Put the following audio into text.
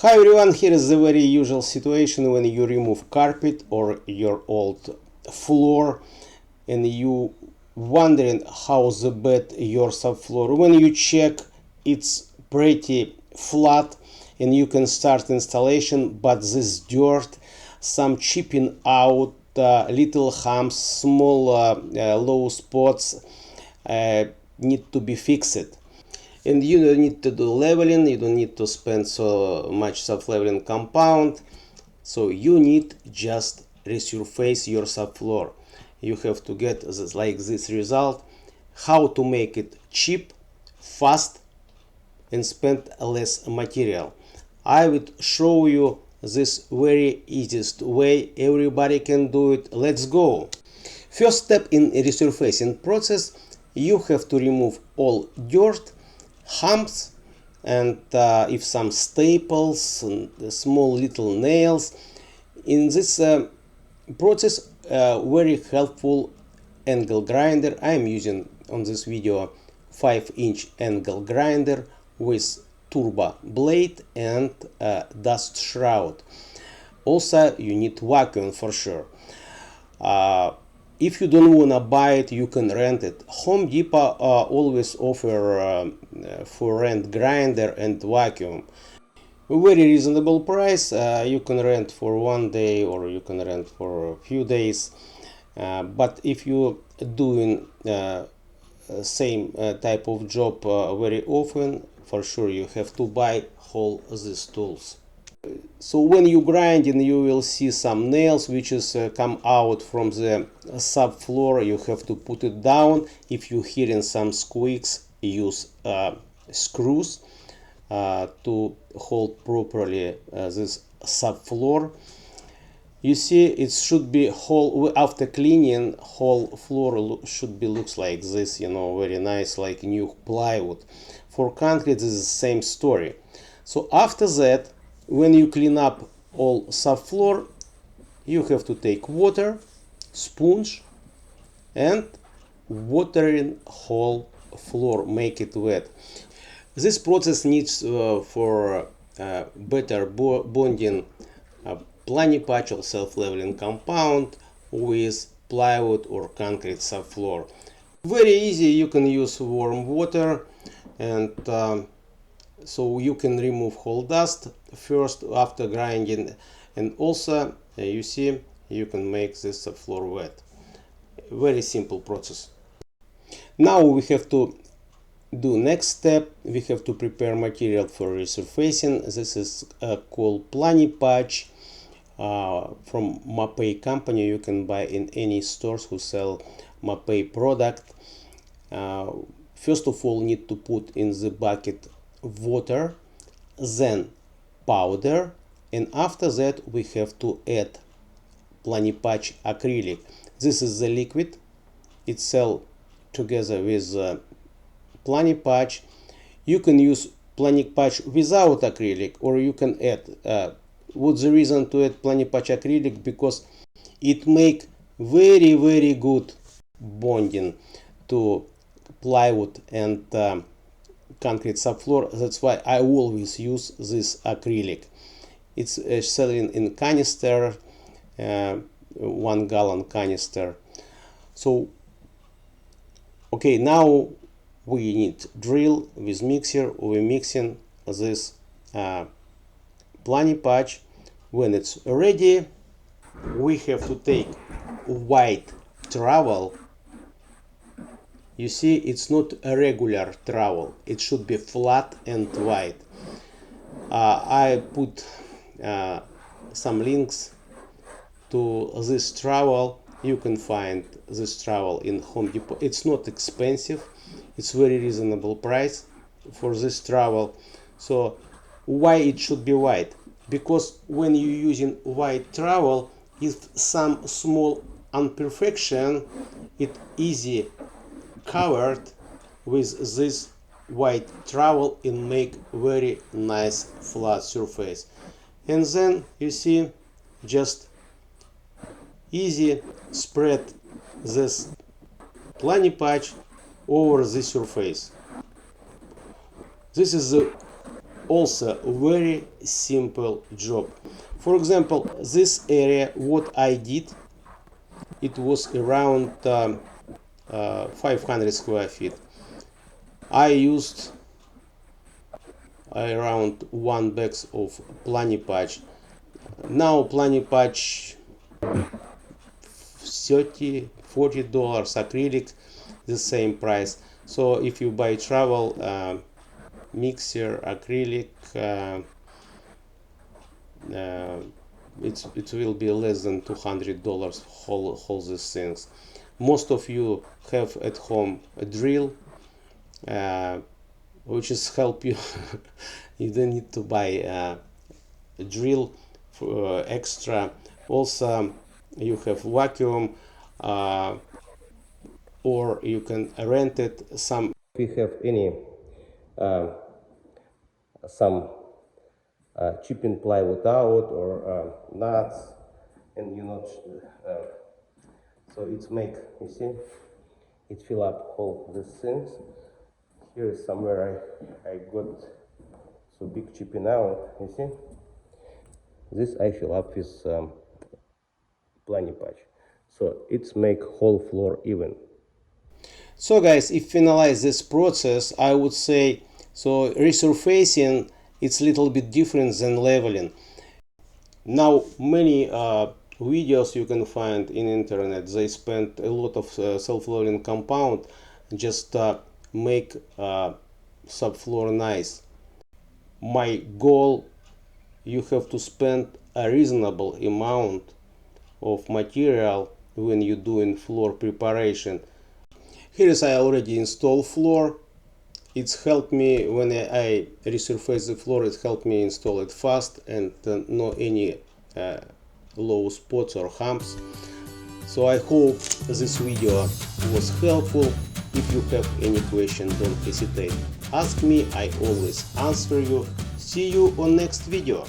Hi everyone, here is the very usual situation when you remove carpet or your old floor and you wondering how's the bed your subfloor. When you check, it's pretty flat and you can start installation, but this dirt, some chipping out, little humps, small low spots need to be fixed. And you don't need to do leveling, you don't need to spend so much self-leveling compound, so you need just resurface your subfloor. You have to get this, like this result, how to make it cheap, fast and spend less material. I would show you this very easiest way, everybody can do it. Let's go. First step in resurfacing process, you have to remove all dirt, humps, and if some staples and small little nails. In this process, very helpful angle grinder. I am using on this video 5-inch angle grinder with turbo blade and dust shroud. Also you need vacuum for sure. If you don't wanna buy it, you can rent it. Home Depot always offer for rent grinder and vacuum. Very reasonable price. You can rent for 1 day or you can rent for a few days. But if you doing same type of job very often, for sure you have to buy all these tools. So when you grinding, you will see some nails which is come out from the subfloor. You have to put it down. If you hearing some squeaks, use screws to hold properly this subfloor. You see, it should be whole after cleaning. Whole floor should be looks like this, you know, very nice, like new plywood. For concrete, this is the same story. So after that, when you clean up all subfloor, you have to take water, sponge, and watering whole floor, make it wet. This process needs for better bonding Plani patch or self-leveling compound with plywood or concrete subfloor. Very easy, you can use warm water, and so you can remove whole dust first after grinding, and also you see you can make this floor wet. Very simple process. Now we have to do next step. We have to prepare material for resurfacing. This is called Plani patch from Mapei company. You can buy in any stores who sell Mapei product. First of all, need to put in the bucket water, then powder, and after that we have to add Plani patch acrylic. This is the liquid. It's sell together with Plani patch. You can use Plani patch without acrylic, or you can add. What's the reason to add Plani patch acrylic? Because it make very good bonding to plywood and concrete subfloor. That's why I always use this acrylic. It's selling in canister, 1 gallon canister. So okay, now we need drill with mixer. We're mixing this Plani patch. When it's ready, we have to take white trowel. You see, it's not a regular trowel, it should be flat and white. I put some links to this trowel. You can find this trowel in Home Depot. It's not expensive, it's very reasonable price for this trowel. So why it should be white? Because when you're using white trowel, if some small imperfection, it easy covered with this white trowel and make very nice flat surface. And then you see, just easy spread this Plani patch over the surface. This is the Also very simple job. For example, this area, what I did, it was around 500 square feet. I used around 1 bag of Plani patch. Now Plani patch $30–40, acrylic the same price. So if you buy travel mixer acrylic, it will be less than $200 whole these things. Most of you have at home a drill, which is help you. You don't need to buy a drill for extra. Also you have vacuum, or you can rent it. Some if you have any some chipping plywood out or nuts, and you not so it's make, you see, it fill up all these things. Here is somewhere I got so big chipping out, you see. This I fill up with Plani patch, so it's make whole floor even. So guys, if finalize this process, I would say, so resurfacing, it's a little bit different than leveling. Now many videos you can find in internet, they spend a lot of self-flooring compound just make subfloor nice. My goal, you have to spend a reasonable amount of material when you're doing floor preparation. Here is I already installed floor. It's helped me when I resurface the floor. It helped me install it fast and no any low spots or humps. So I hope this video was helpful. If you have any question, don't hesitate. Ask me, I always answer you. See you on next video.